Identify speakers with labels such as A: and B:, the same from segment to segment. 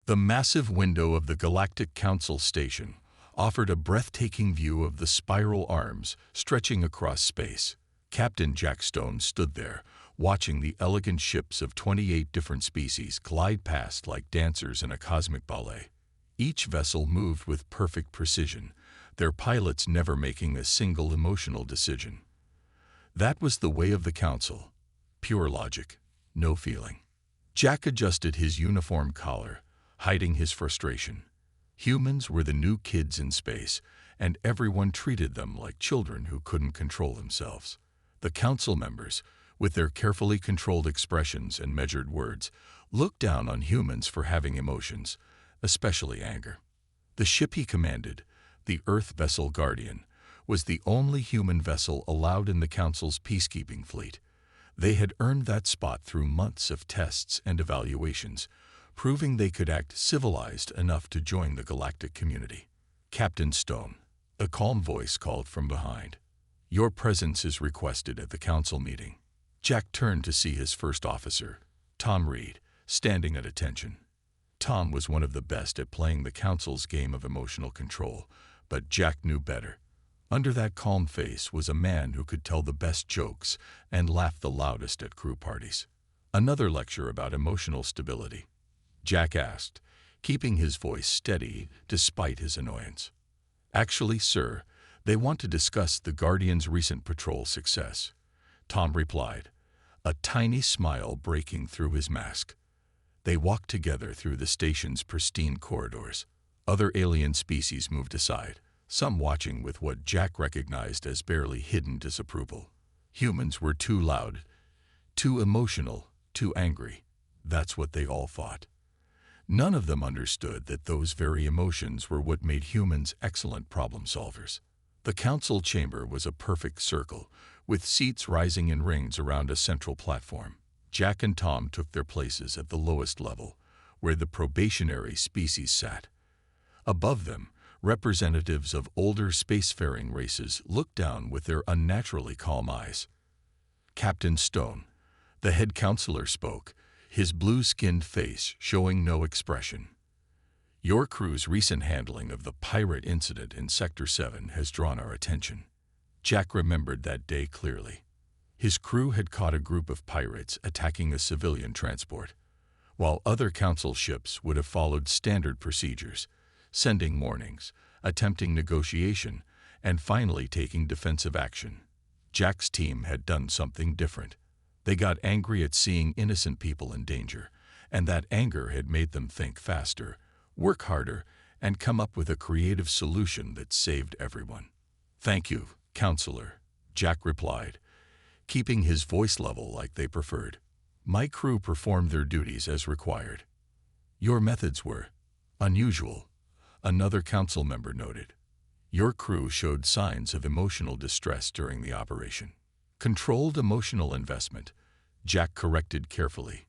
A: The massive window of the Galactic Council station offered a breathtaking view of the spiral arms stretching across space. Captain Jack Stone stood there, watching the elegant ships of 28 different species glide past like dancers in a cosmic ballet. Each vessel moved with perfect precision, their pilots never making a single emotional decision. That was the way of the Council. Pure logic, no feeling. Jack adjusted his uniform collar, hiding his frustration. Humans were the new kids in space, and everyone treated them like children who couldn't control themselves. The Council members, with their carefully controlled expressions and measured words, looked down on humans for having emotions, especially anger. The ship he commanded, the Earth vessel Guardian, was the only human vessel allowed in the Council's peacekeeping fleet. They had earned that spot through months of tests and evaluations, proving they could act civilized enough to join the galactic community. Captain Stone, a calm voice called from behind. "Your presence is requested at the Council meeting." Jack turned to see his first officer, Tom Reed, standing at attention. Tom was one of the best at playing the Council's game of emotional control, but Jack knew better. Under that calm face was a man who could tell the best jokes and laugh the loudest at crew parties. "Another lecture about emotional stability?" Jack asked, keeping his voice steady despite his annoyance. "Actually, sir, they want to discuss the Guardian's recent patrol success," Tom replied, a tiny smile breaking through his mask. They walked together through the station's pristine corridors. Other alien species moved aside, some watching with what Jack recognized as barely hidden disapproval. Humans were too loud, too emotional, too angry. That's what they all thought. None of them understood that those very emotions were what made humans excellent problem solvers. The Council chamber was a perfect circle, with seats rising in rings around a central platform. Jack and Tom took their places at the lowest level, where the probationary species sat. Above them, representatives of older spacefaring races looked down with their unnaturally calm eyes. Captain Stone, the head counselor, spoke, his blue-skinned face showing no expression. "Your crew's recent handling of the pirate incident in Sector 7 has drawn our attention." Jack remembered that day clearly. His crew had caught a group of pirates attacking a civilian transport, while other Council ships would have followed standard procedures, sending warnings, attempting negotiation, and finally taking defensive action. Jack's team had done something different. They got angry at seeing innocent people in danger, and that anger had made them think faster, work harder, and come up with a creative solution that saved everyone. "Thank you, Counselor," Jack replied, keeping his voice level like they preferred. "My crew performed their duties as required." "Your methods were unusual," another Council member noted. "Your crew showed signs of emotional distress during the operation." "Controlled emotional investment," Jack corrected carefully.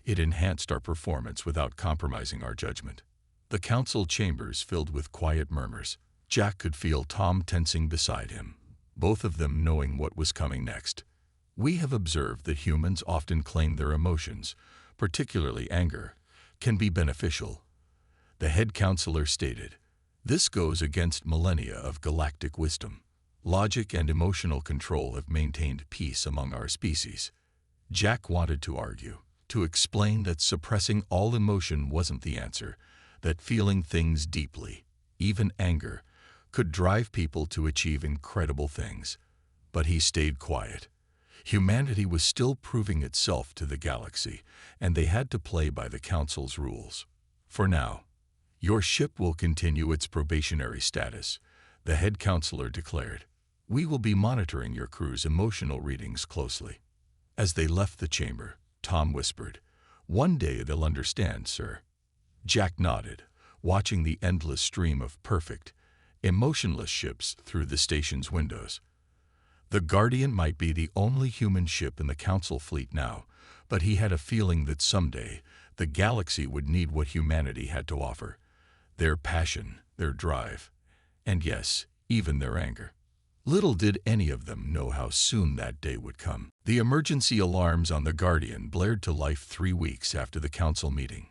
A: "It enhanced our performance without compromising our judgment." The Council chambers filled with quiet murmurs. Jack could feel Tom tensing beside him, both of them knowing what was coming next. "We have observed that humans often claim their emotions, particularly anger, can be beneficial," the head counselor stated. "This goes against millennia of galactic wisdom. Logic and emotional control have maintained peace among our species." Jack wanted to argue, to explain that suppressing all emotion wasn't the answer, that feeling things deeply, even anger, could drive people to achieve incredible things. But he stayed quiet. Humanity was still proving itself to the galaxy, and they had to play by the Council's rules. "For now, your ship will continue its probationary status," the head counselor declared. "We will be monitoring your crew's emotional readings closely." As they left the chamber, Tom whispered, "One day they'll understand, sir." Jack nodded, watching the endless stream of perfect, emotionless ships through the station's windows. The Guardian might be the only human ship in the Council fleet now, but he had a feeling that someday the galaxy would need what humanity had to offer: their passion, their drive, and yes, even their anger. Little did any of them know how soon that day would come. The emergency alarms on the Guardian blared to life 3 weeks after the Council meeting.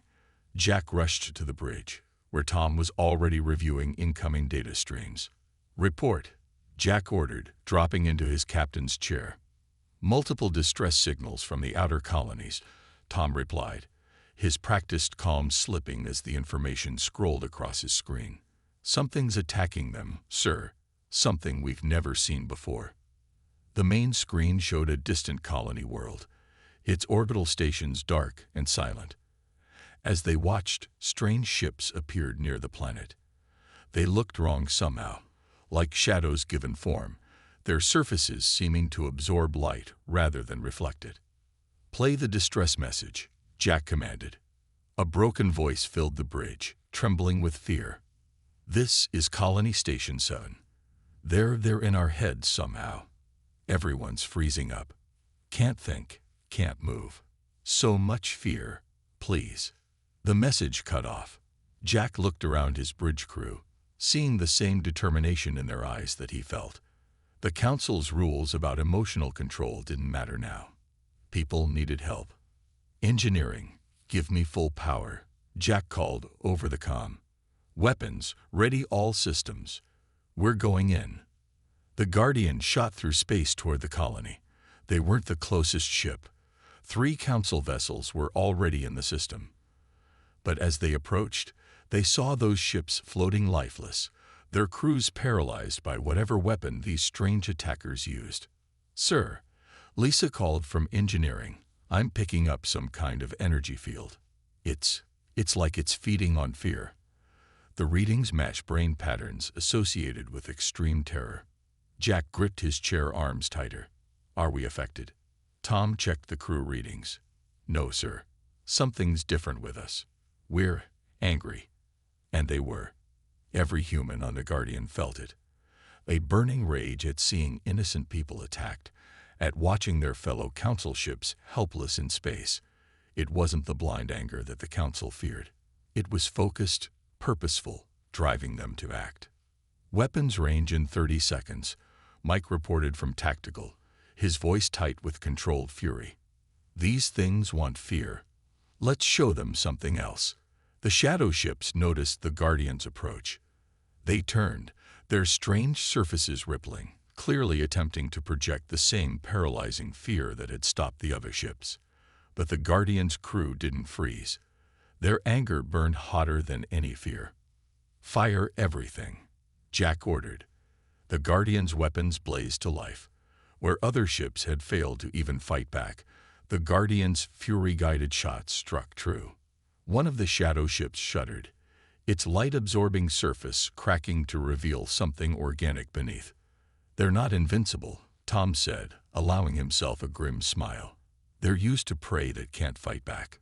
A: Jack rushed to the bridge, where Tom was already reviewing incoming data streams. "Report," Jack ordered, dropping into his captain's chair. "Multiple distress signals from the outer colonies," Tom replied, his practiced calm slipping as the information scrolled across his screen. "Something's attacking them, sir. Something we've never seen before." The main screen showed a distant colony world, its orbital stations dark and silent. As they watched, strange ships appeared near the planet. They looked wrong somehow, like shadows given form, their surfaces seeming to absorb light rather than reflect it. "Play the distress message," Jack commanded. A broken voice filled the bridge, trembling with fear. "This is Colony Station 7. They're in our heads somehow. Everyone's freezing up. Can't think, can't move. So much fear. Please." The message cut off. Jack looked around his bridge crew, seeing the same determination in their eyes that he felt. The Council's rules about emotional control didn't matter now. People needed help. "Engineering, give me full power," Jack called over the comm. "Weapons, ready all systems. We're going in." The Guardian shot through space toward the colony. They weren't the closest ship. 3 Council vessels were already in the system. But as they approached, they saw those ships floating lifeless, their crews paralyzed by whatever weapon these strange attackers used. "Sir," Lisa called from engineering, "I'm picking up some kind of energy field. It's like it's feeding on fear." The readings match brain patterns associated with extreme terror. Jack gripped his chair arms tighter. "Are we affected?" Tom checked the crew readings. "No, sir. Something's different with us. We're angry." And they were. Every human on the Guardian felt it. A burning rage at seeing innocent people attacked, at watching their fellow Council ships helpless in space. It wasn't the blind anger that the Council feared. It was focused, purposeful, driving them to act. "Weapons range in 30 seconds, Mike reported from Tactical, his voice tight with controlled fury. "These things want fear. Let's show them something else." The shadow ships noticed the Guardians' approach. They turned, their strange surfaces rippling, clearly attempting to project the same paralyzing fear that had stopped the other ships. But the Guardians' crew didn't freeze. Their anger burned hotter than any fear. "Fire everything," Jack ordered. The Guardians' weapons blazed to life. Where other ships had failed to even fight back, the Guardians' fury-guided shots struck true. One of the shadow ships shuddered, its light-absorbing surface cracking to reveal something organic beneath. "They're not invincible," Tom said, allowing himself a grim smile. "They're used to prey that can't fight back."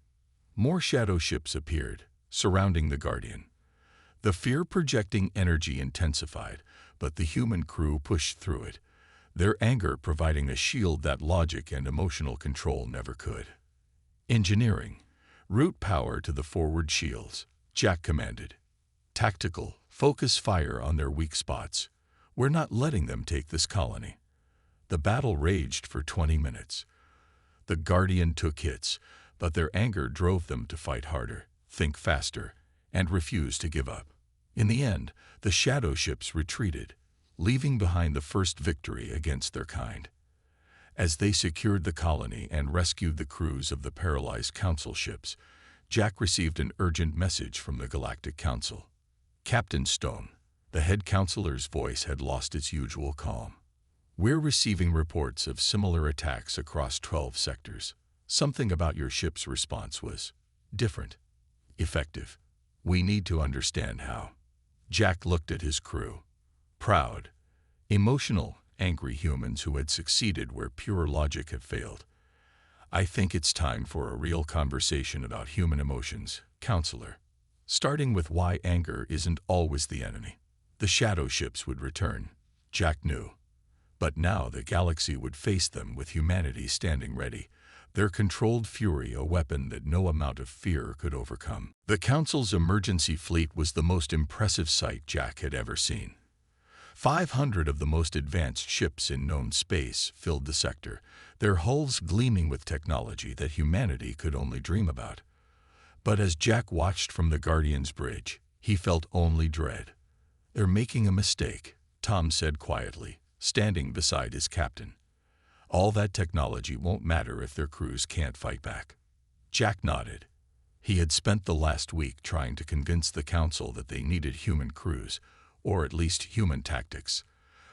A: More shadow ships appeared, surrounding the Guardian. The fear-projecting energy intensified, but the human crew pushed through it, their anger providing a shield that logic and emotional control never could. "Engineering, route power to the forward shields," Jack commanded. "Tactical, focus fire on their weak spots. We're not letting them take this colony." The battle raged for 20 minutes. The Guardian took hits, but their anger drove them to fight harder, think faster, and refuse to give up. In the end, the shadow ships retreated, leaving behind the first victory against their kind. As they secured the colony and rescued the crews of the paralyzed Council ships, Jack received an urgent message from the Galactic Council. "Captain Stone," the head counselor's voice had lost its usual calm. "We're receiving reports of similar attacks across 12 sectors. Something about your ship's response was different, effective. We need to understand how." Jack looked at his crew. Proud, emotional, angry humans who had succeeded where pure logic had failed. "I think it's time for a real conversation about human emotions, Counselor. Starting with why anger isn't always the enemy." The shadow ships would return, Jack knew. But now the galaxy would face them with humanity standing ready, their controlled fury a weapon that no amount of fear could overcome. The Council's emergency fleet was the most impressive sight Jack had ever seen. 500 of the most advanced ships in known space filled the sector, their hulls gleaming with technology that humanity could only dream about. But as Jack watched from the Guardian's bridge, he felt only dread. "They're making a mistake," Tom said quietly, standing beside his captain. "All that technology won't matter if their crews can't fight back." Jack nodded. He had spent the last week trying to convince the Council that they needed human crews, or at least human tactics.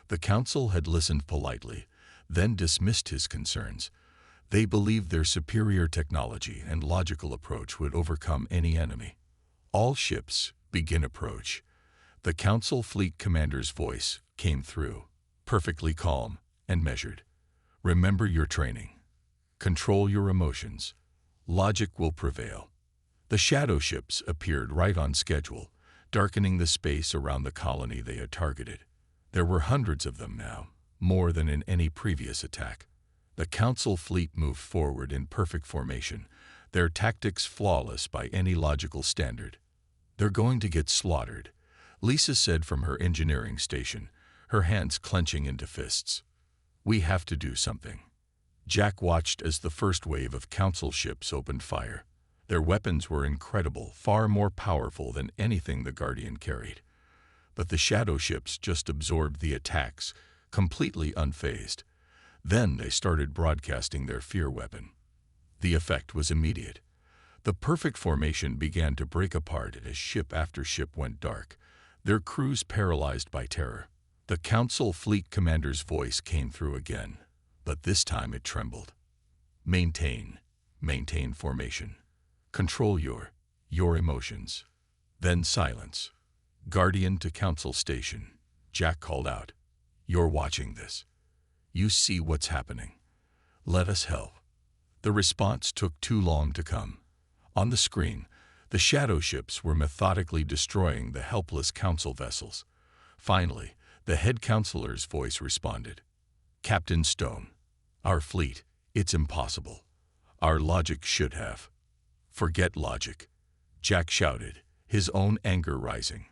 A: The Council had listened politely, then dismissed his concerns. They believed their superior technology and logical approach would overcome any enemy. "All ships, begin approach." The Council Fleet Commander's voice came through, perfectly calm and measured. "Remember your training. Control your emotions. Logic will prevail." The shadow ships appeared right on schedule, darkening the space around the colony they had targeted. There were hundreds of them now, more than in any previous attack. The Council fleet moved forward in perfect formation, their tactics flawless by any logical standard. "They're going to get slaughtered," Lisa said from her engineering station, her hands clenching into fists. "We have to do something." Jack watched as the first wave of Council ships opened fire. Their weapons were incredible, far more powerful than anything the Guardian carried. But the shadow ships just absorbed the attacks, completely unfazed. Then they started broadcasting their fear weapon. The effect was immediate. The perfect formation began to break apart as ship after ship went dark, their crews paralyzed by terror. The Council Fleet Commander's voice came through again, but this time it trembled. Maintain formation. Control your emotions." Then silence. "Guardian to Council Station," Jack called out. "You're watching this. You see what's happening. Let us help." The response took too long to come. On the screen, the shadow ships were methodically destroying the helpless Council vessels. Finally, the head counselor's voice responded. "Captain Stone, our fleet, it's impossible. Our logic should have." "Forget logic," Jack shouted, his own anger rising.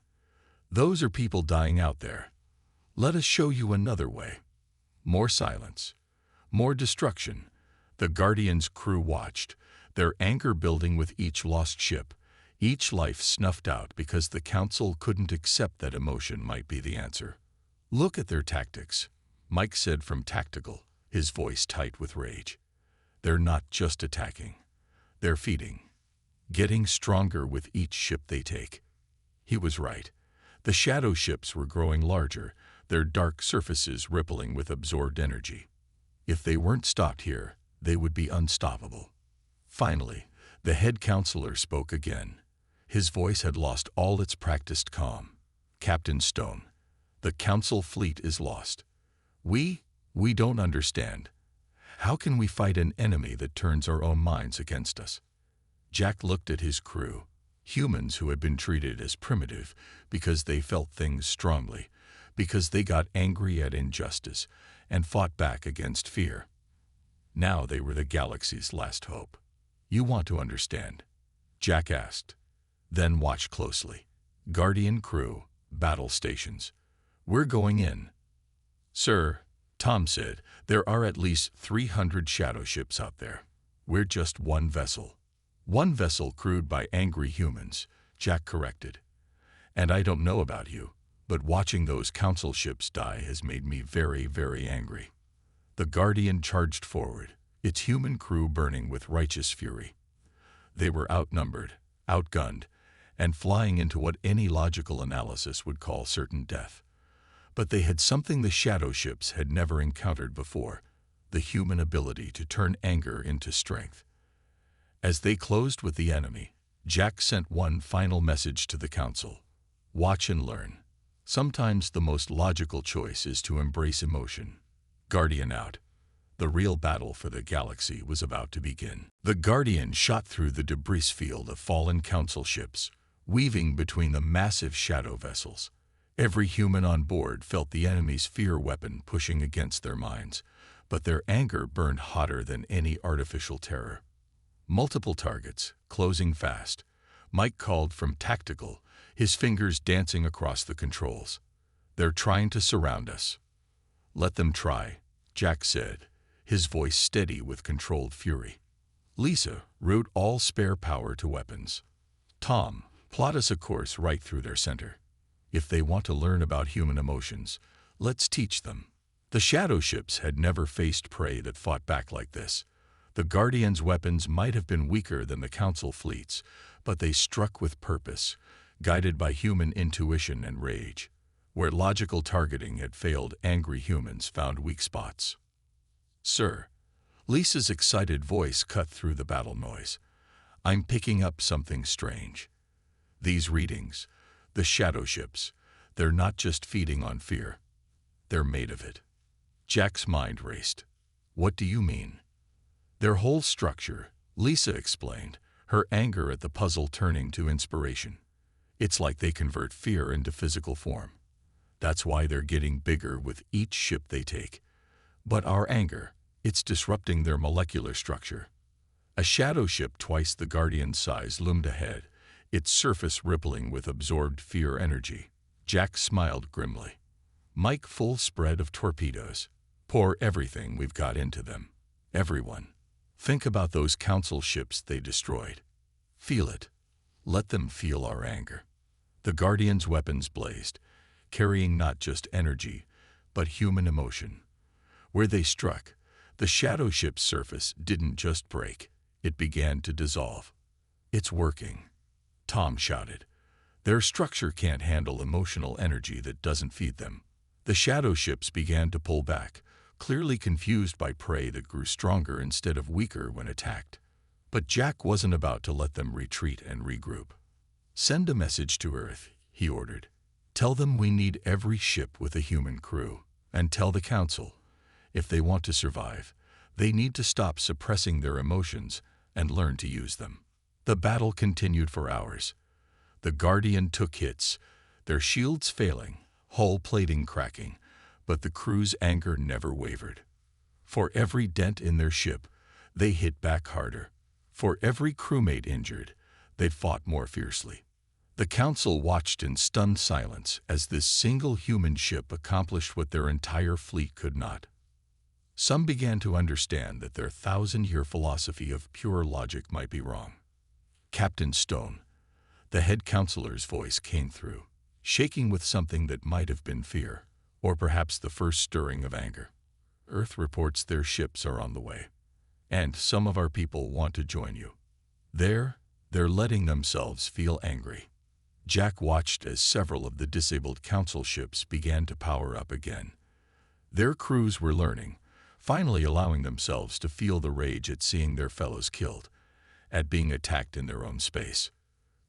A: "Those are people dying out there. Let us show you another way." More silence. More destruction. The Guardian's crew watched, their anger building with each lost ship, each life snuffed out because the Council couldn't accept that emotion might be the answer. "Look at their tactics," Mike said from Tactical, his voice tight with rage. "They're not just attacking. They're feeding. Getting stronger with each ship they take." He was right. The shadow ships were growing larger, their dark surfaces rippling with absorbed energy. If they weren't stopped here, they would be unstoppable. Finally, the head counselor spoke again. His voice had lost all its practiced calm. "Captain Stone, the Council fleet is lost. We don't understand. How can we fight an enemy that turns our own minds against us?" Jack looked at his crew, humans who had been treated as primitive because they felt things strongly, because they got angry at injustice and fought back against fear. Now they were the galaxy's last hope. "You want to understand?" Jack asked. "Then watch closely. Guardian crew, battle stations. We're going in." "Sir," Tom said, "there are at least 300 shadow ships out there. We're just one vessel." "One vessel crewed by angry humans," Jack corrected. "And I don't know about you, but watching those Council ships die has made me very, very angry." The Guardian charged forward, its human crew burning with righteous fury. They were outnumbered, outgunned, and flying into what any logical analysis would call certain death. But they had something the shadow ships had never encountered before, the human ability to turn anger into strength. As they closed with the enemy, Jack sent one final message to the Council. "Watch and learn. Sometimes the most logical choice is to embrace emotion." Guardian out. The real battle for the galaxy was about to begin. The Guardian shot through the debris field of fallen Council ships, weaving between the massive shadow vessels. Every human on board felt the enemy's fear weapon pushing against their minds, but their anger burned hotter than any artificial terror. Multiple targets, closing fast. Mike called from Tactical, his fingers dancing across the controls. "They're trying to surround us." "Let them try," Jack said, his voice steady with controlled fury. Lisa, route all spare power to weapons. Tom, plot us a course right through their center. If they want to learn about human emotions, let's teach them. The shadow ships had never faced prey that fought back like this. The Guardians' weapons might have been weaker than the Council fleets, but they struck with purpose, guided by human intuition and rage. Where logical targeting had failed, angry humans found weak spots. Sir, Lisa's excited voice cut through the battle noise. I'm picking up something strange. These readings, the shadow ships, they're not just feeding on fear. They're made of it. Jack's mind raced. What do you mean? Their whole structure, Lisa explained, her anger at the puzzle turning to inspiration. It's like they convert fear into physical form. That's why they're getting bigger with each ship they take. But our anger, it's disrupting their molecular structure. A shadow ship twice the Guardian's size loomed ahead, its surface rippling with absorbed fear energy. Jack smiled grimly. Mike, full spread of torpedoes. Pour everything we've got into them. Everyone. Think about those Council ships they destroyed. Feel it. Let them feel our anger. The Guardians' weapons blazed, carrying not just energy, but human emotion. Where they struck, the shadow ship's surface didn't just break, it began to dissolve. It's working, Tom shouted. Their structure can't handle emotional energy that doesn't feed them. The shadow ships began to pull back, clearly confused by prey that grew stronger instead of weaker when attacked. But Jack wasn't about to let them retreat and regroup. Send a message to Earth, he ordered. Tell them we need every ship with a human crew. And tell the Council, if they want to survive, they need to stop suppressing their emotions and learn to use them. The battle continued for hours. The Guardian took hits, their shields failing, hull plating cracking, but the crew's anger never wavered. For every dent in their ship, they hit back harder. For every crewmate injured, they fought more fiercely. The Council watched in stunned silence as this single human ship accomplished what their entire fleet could not. Some began to understand that their 1,000-year philosophy of pure logic might be wrong. Captain Stone, the head counselor's voice came through, shaking with something that might have been fear, or perhaps the first stirring of anger. Earth reports their ships are on the way, and some of our people want to join you. They're letting themselves feel angry. Jack watched as several of the disabled Council ships began to power up again. Their crews were learning, finally allowing themselves to feel the rage at seeing their fellows killed, at being attacked in their own space.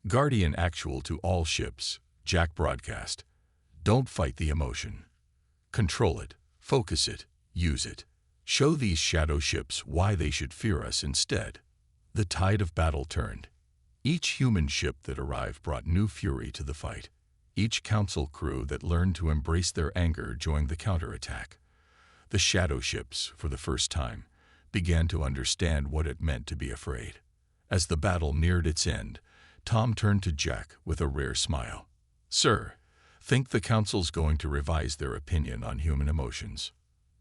A: Guardian actual to all ships, Jack broadcast. Don't fight the emotion. Control it, focus it, use it. Show these shadow ships why they should fear us instead. The tide of battle turned. Each human ship that arrived brought new fury to the fight. Each Council crew that learned to embrace their anger joined the counterattack. The shadow ships, for the first time, began to understand what it meant to be afraid. As the battle neared its end, Tom turned to Jack with a rare smile. Sir, think the Council's going to revise their opinion on human emotions?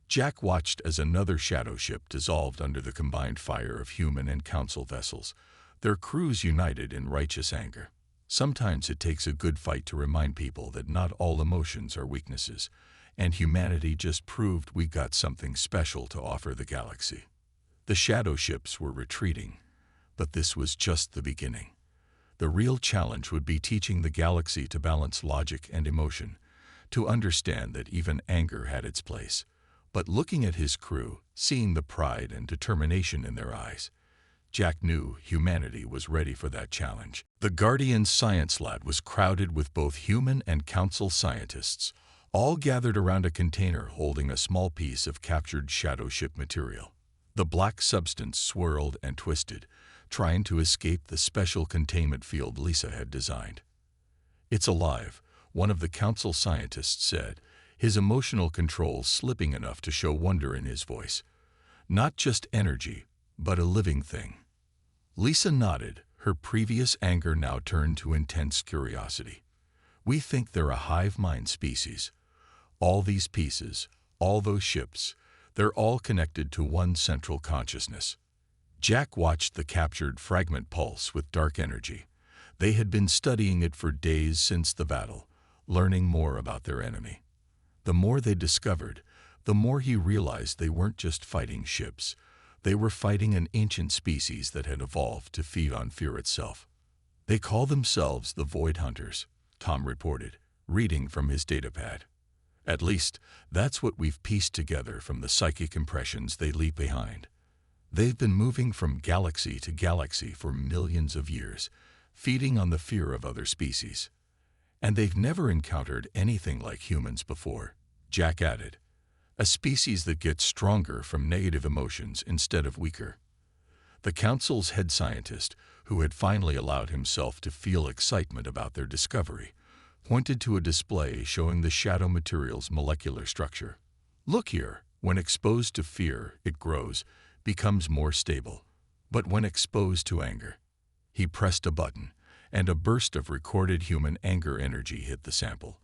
A: Jack watched as another shadow ship dissolved under the combined fire of human and Council vessels, their crews united in righteous anger. Sometimes it takes a good fight to remind people that not all emotions are weaknesses, and humanity just proved we got something special to offer the galaxy. The shadow ships were retreating, but this was just the beginning. The real challenge would be teaching the galaxy to balance logic and emotion, to understand that even anger had its place. But looking at his crew, seeing the pride and determination in their eyes, Jack knew humanity was ready for that challenge. The Guardian's science lab was crowded with both human and Council scientists, all gathered around a container holding a small piece of captured shadow ship material. The black substance swirled and twisted, trying to escape the special containment field Lisa had designed. It's alive, one of the Council scientists said, his emotional control slipping enough to show wonder in his voice. Not just energy, but a living thing. Lisa nodded, her previous anger now turned to intense curiosity. We think they're a hive mind species. All these pieces, all those ships, they're all connected to one central consciousness. Jack watched the captured fragment pulse with dark energy. They had been studying it for days since the battle, learning more about their enemy. The more they discovered, the more he realized they weren't just fighting ships. They were fighting an ancient species that had evolved to feed on fear itself. "They call themselves the Void Hunters," Tom reported, reading from his datapad. "At least, that's what we've pieced together from the psychic impressions they leave behind. They've been moving from galaxy to galaxy for millions of years, feeding on the fear of other species. And they've never encountered anything like humans before," Jack added. "A species that gets stronger from negative emotions instead of weaker." The Council's head scientist, who had finally allowed himself to feel excitement about their discovery, pointed to a display showing the shadow material's molecular structure. "Look here, when exposed to fear, it grows, becomes more stable. But when exposed to anger..." He pressed a button, and a burst of recorded human anger energy hit the sample.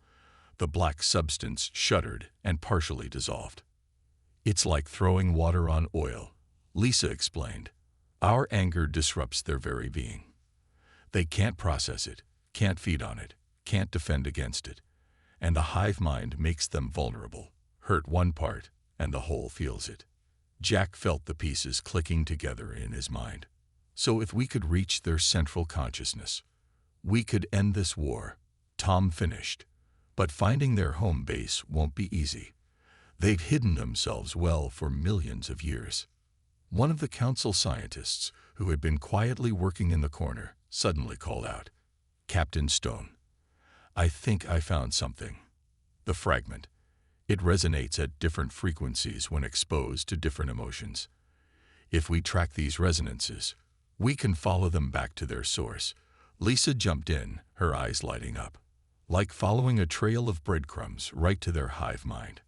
A: The black substance shuddered and partially dissolved. "It's like throwing water on oil," Lisa explained. "Our anger disrupts their very being. They can't process it, can't feed on it, can't defend against it. And the hive mind makes them vulnerable. Hurt one part, and the whole feels it." Jack felt the pieces clicking together in his mind. "So if we could reach their central consciousness, we could end this war," Tom finished. "But finding their home base won't be easy. They've hidden themselves well for millions of years." One of the council scientists, who had been quietly working in the corner, suddenly called out, "Captain Stone, I think I found something. The fragment. It resonates at different frequencies when exposed to different emotions. If we track these resonances, we can follow them back to their source." Lisa jumped in, her eyes lighting up. "Like following a trail of breadcrumbs right to their hive mind."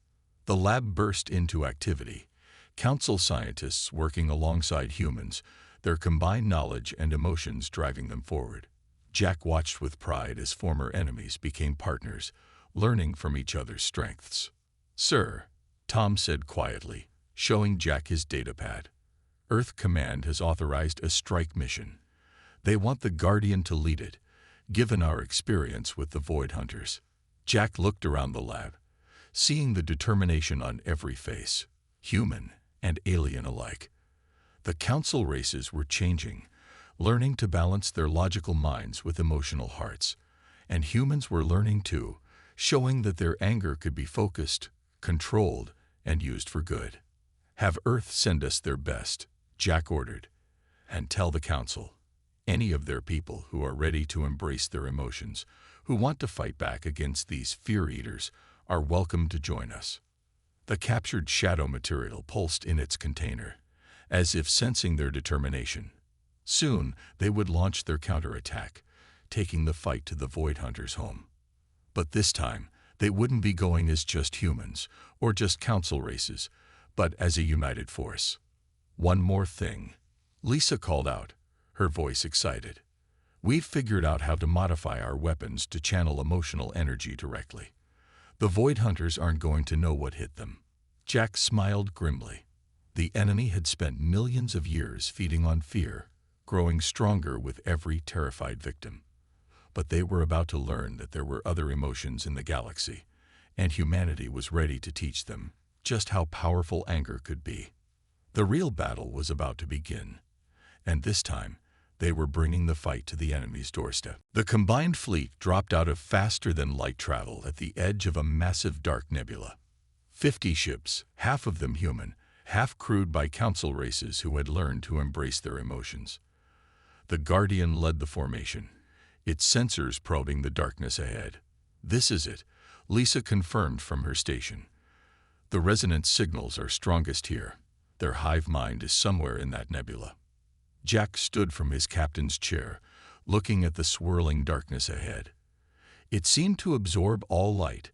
A: The lab burst into activity. Council scientists working alongside humans, their combined knowledge and emotions driving them forward. Jack watched with pride as former enemies became partners, learning from each other's strengths. "Sir," Tom said quietly, showing Jack his datapad, "Earth Command has authorized a strike mission. They want the Guardian to lead it, given our experience with the Void Hunters." Jack looked around the lab, seeing the determination on every face, human and alien alike. The council races were changing, learning to balance their logical minds with emotional hearts. And humans were learning too, showing that their anger could be focused, controlled, and used for good. "Have Earth send us their best," Jack ordered, "and tell the council, any of their people who are ready to embrace their emotions, who want to fight back against these fear-eaters, are welcome to join us." The captured shadow material pulsed in its container, as if sensing their determination. Soon, they would launch their counterattack, taking the fight to the Void Hunters' home. But this time, they wouldn't be going as just humans, or just council races, but as a united force. "One more thing," Lisa called out, her voice excited. "We've figured out how to modify our weapons to channel emotional energy directly. The Void Hunters aren't going to know what hit them." Jack smiled grimly. The enemy had spent millions of years feeding on fear, growing stronger with every terrified victim. But they were about to learn that there were other emotions in the galaxy, and humanity was ready to teach them just how powerful anger could be. The real battle was about to begin, and this time, they were bringing the fight to the enemy's doorstep. The combined fleet dropped out of faster-than-light travel at the edge of a massive dark nebula. 50 ships, half of them human, half crewed by council races who had learned to embrace their emotions. The Guardian led the formation, its sensors probing the darkness ahead. "This is it," Lisa confirmed from her station. "The resonance signals are strongest here. Their hive mind is somewhere in that nebula." Jack stood from his captain's chair, looking at the swirling darkness ahead. It seemed to absorb all light,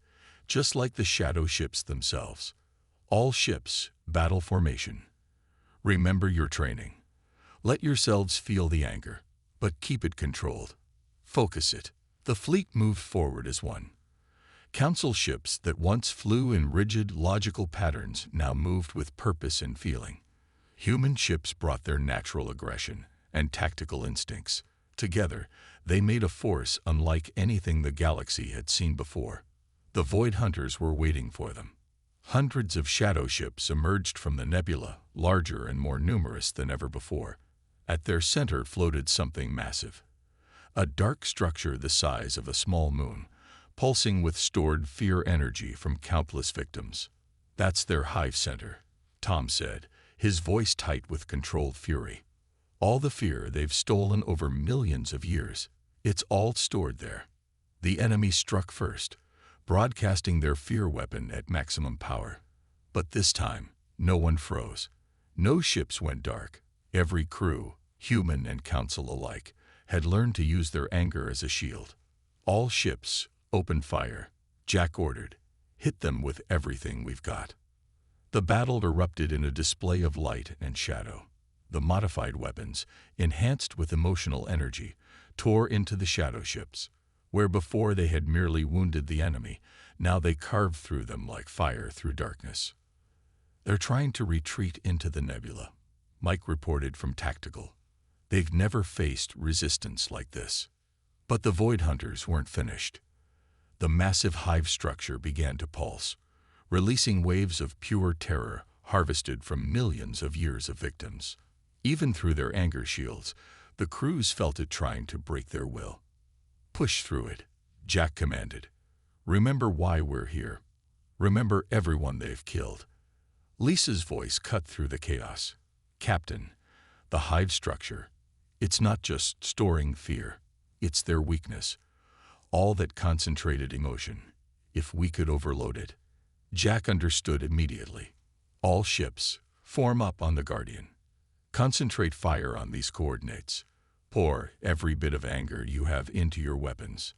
A: just like the shadow ships themselves. "All ships, battle formation. Remember your training. Let yourselves feel the anger, but keep it controlled. Focus it." The fleet moved forward as one. Council ships that once flew in rigid, logical patterns now moved with purpose and feeling. Human ships brought their natural aggression and tactical instincts. Together, they made a force unlike anything the galaxy had seen before. The Void Hunters were waiting for them. Hundreds of shadow ships emerged from the nebula, larger and more numerous than ever before. At their center floated something massive. A dark structure the size of a small moon, pulsing with stored fear energy from countless victims. "That's their hive center," Tom said, his voice tight with controlled fury. "All the fear they've stolen over millions of years, it's all stored there." The enemy struck first, broadcasting their fear weapon at maximum power. But this time, no one froze. No ships went dark. Every crew, human and council alike, had learned to use their anger as a shield. "All ships, open fire," Jack ordered. "Hit them with everything we've got." The battle erupted in a display of light and shadow. The modified weapons, enhanced with emotional energy, tore into the shadow ships. Where before they had merely wounded the enemy, now they carved through them like fire through darkness. "They're trying to retreat into the nebula," Mike reported from Tactical. "They've never faced resistance like this." But the Void Hunters weren't finished. The massive hive structure began to pulse, releasing waves of pure terror harvested from millions of years of victims. Even through their anger shields, the crews felt it trying to break their will. "Push through it," Jack commanded. "Remember why we're here. Remember everyone they've killed." Lisa's voice cut through the chaos. "Captain, the hive structure, it's not just storing fear. It's their weakness. All that concentrated emotion. If we could overload it." Jack understood immediately. "All ships, form up on the Guardian. Concentrate fire on these coordinates. Pour every bit of anger you have into your weapons."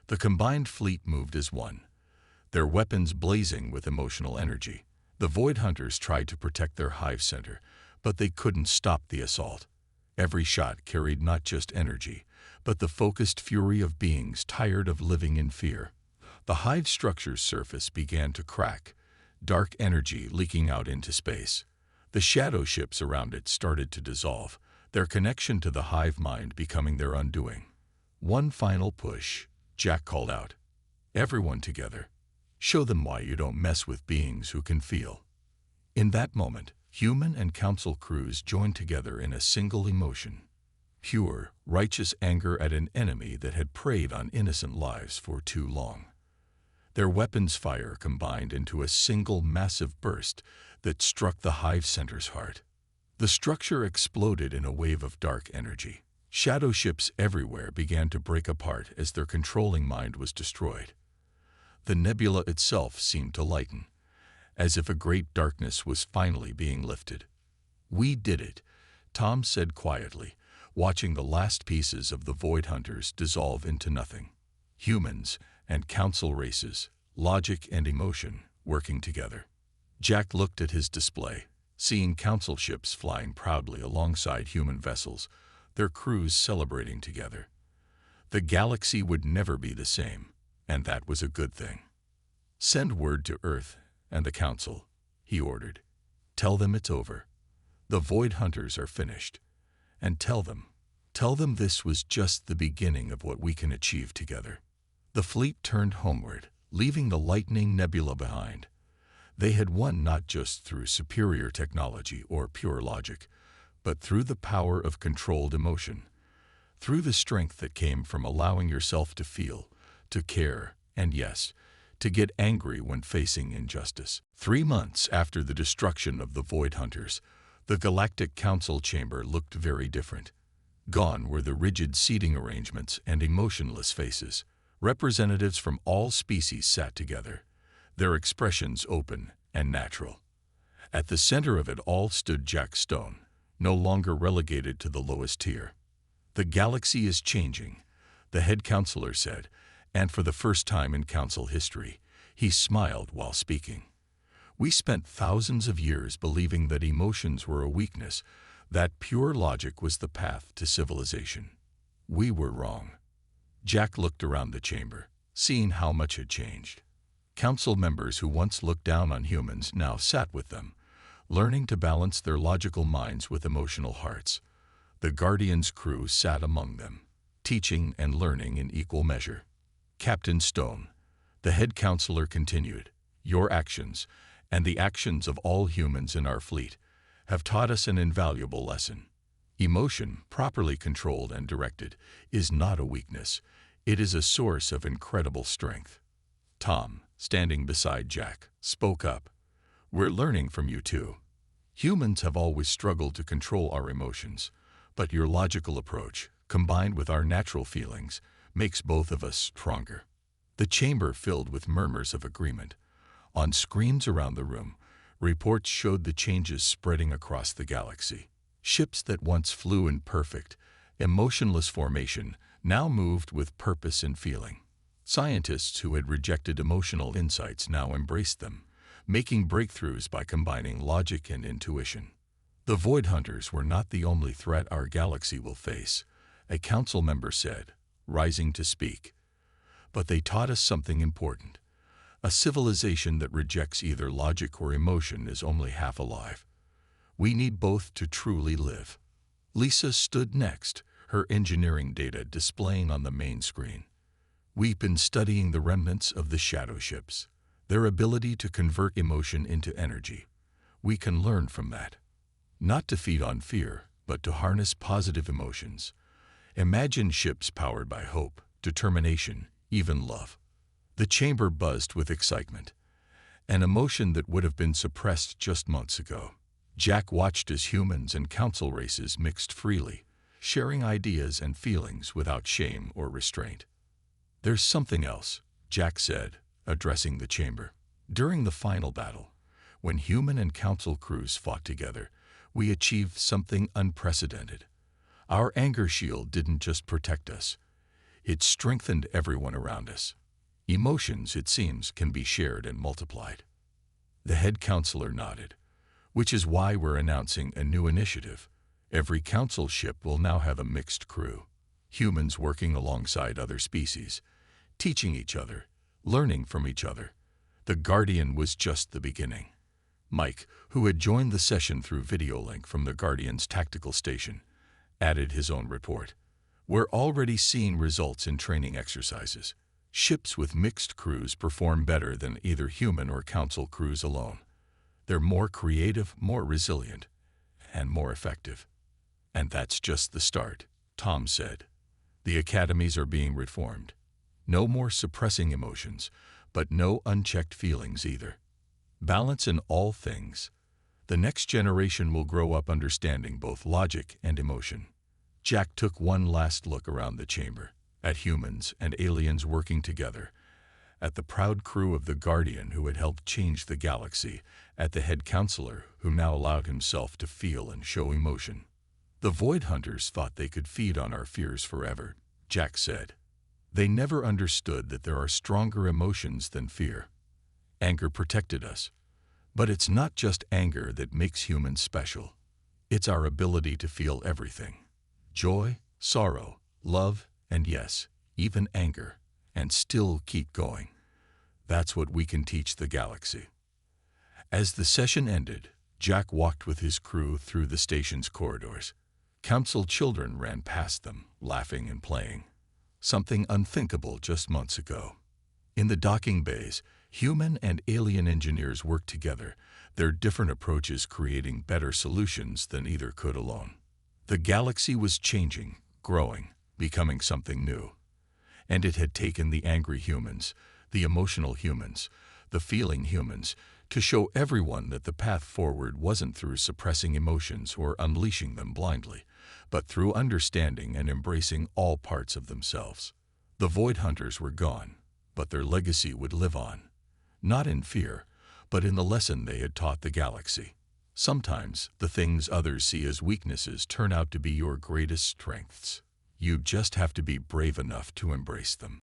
A: The combined fleet moved as one, their weapons blazing with emotional energy. The Void Hunters tried to protect their hive center, but they couldn't stop the assault. Every shot carried not just energy, but the focused fury of beings tired of living in fear. The hive structure's surface began to crack, dark energy leaking out into space. The shadow ships around it started to dissolve, their connection to the hive mind becoming their undoing. "One final push," Jack called out. "Everyone together. Show them why you don't mess with beings who can feel." In that moment, human and council crews joined together in a single emotion. Pure, righteous anger at an enemy that had preyed on innocent lives for too long. Their weapons' fire combined into a single massive burst that struck the hive center's heart. The structure exploded in a wave of dark energy. Shadow ships everywhere began to break apart as their controlling mind was destroyed. The nebula itself seemed to lighten, as if a great darkness was finally being lifted. "We did it," Tom said quietly, watching the last pieces of the Void Hunters dissolve into nothing. Humans and council races, logic and emotion, working together. Jack looked at his display, seeing council ships flying proudly alongside human vessels, their crews celebrating together. The galaxy would never be the same, and that was a good thing. "Send word to Earth and the Council," he ordered. "Tell them it's over. The Void Hunters are finished. And tell them this was just the beginning of what we can achieve together." The fleet turned homeward, leaving the lightning nebula behind. They had won not just through superior technology or pure logic, but through the power of controlled emotion, through the strength that came from allowing yourself to feel, to care, and yes, to get angry when facing injustice. 3 months after the destruction of the Void Hunters, the Galactic Council chamber looked very different. Gone were the rigid seating arrangements and emotionless faces. Representatives from all species sat together, their expressions open and natural. At the center of it all stood Jack Stone, no longer relegated to the lowest tier. "The galaxy is changing," the head counselor said, and for the first time in council history, he smiled while speaking. "We spent thousands of years believing that emotions were a weakness, that pure logic was the path to civilization. We were wrong." Jack looked around the chamber, seeing how much had changed. Council members who once looked down on humans now sat with them, learning to balance their logical minds with emotional hearts. The Guardian's crew sat among them, teaching and learning in equal measure. Captain Stone, the head counselor, continued, "Your actions, and the actions of all humans in our fleet, have taught us an invaluable lesson. Emotion, properly controlled and directed, is not a weakness. It is a source of incredible strength." Tom, standing beside Jack, spoke up. "We're learning from you too. Humans have always struggled to control our emotions, but your logical approach, combined with our natural feelings, makes both of us stronger." The chamber filled with murmurs of agreement. On screens around the room, reports showed the changes spreading across the galaxy. Ships that once flew in perfect, emotionless formation now moved with purpose and feeling. Scientists who had rejected emotional insights now embraced them, making breakthroughs by combining logic and intuition. "The Void Hunters were not the only threat our galaxy will face," a council member said, rising to speak. "But they taught us something important. A civilization that rejects either logic or emotion is only half alive. We need both to truly live." Lisa stood next, her engineering data displaying on the main screen. "We've been studying the remnants of the shadow ships, their ability to convert emotion into energy. We can learn from that. Not to feed on fear, but to harness positive emotions. Imagine ships powered by hope, determination, even love." The chamber buzzed with excitement, an emotion that would have been suppressed just months ago. Jack watched as humans and council races mixed freely, sharing ideas and feelings without shame or restraint. "There's something else," Jack said, addressing the chamber. "During the final battle, when human and council crews fought together, we achieved something unprecedented. Our anger shield didn't just protect us. It strengthened everyone around us. Emotions, it seems, can be shared and multiplied." The head counselor nodded. "Which is why we're announcing a new initiative. Every council ship will now have a mixed crew. Humans working alongside other species, teaching each other, learning from each other." The Guardian was just the beginning. Mike, who had joined the session through video link from the Guardian's tactical station, added his own report. "We're already seeing results in training exercises. Ships with mixed crews perform better than either human or council crews alone. They're more creative, more resilient, and more effective." "And that's just the start," Tom said. "The academies are being reformed. No more suppressing emotions, but no unchecked feelings either. Balance in all things. The next generation will grow up understanding both logic and emotion." Jack took one last look around the chamber, at humans and aliens working together, at the proud crew of the Guardian who had helped change the galaxy, at the head counselor who now allowed himself to feel and show emotion. "The Void Hunters thought they could feed on our fears forever," Jack said. "They never understood that there are stronger emotions than fear. Anger protected us. But it's not just anger that makes humans special. It's our ability to feel everything. Joy, sorrow, love, and yes, even anger, and still keep going. That's what we can teach the galaxy." As the session ended, Jack walked with his crew through the station's corridors. Council children ran past them, laughing and playing. Something unthinkable just months ago. In the docking bays, human and alien engineers worked together, their different approaches creating better solutions than either could alone. The galaxy was changing, growing, becoming something new. And it had taken the angry humans, the emotional humans, the feeling humans, to show everyone that the path forward wasn't through suppressing emotions or unleashing them blindly, but through understanding and embracing all parts of themselves. The Void Hunters were gone, but their legacy would live on. Not in fear, but in the lesson they had taught the galaxy. Sometimes the things others see as weaknesses turn out to be your greatest strengths. You just have to be brave enough to embrace them.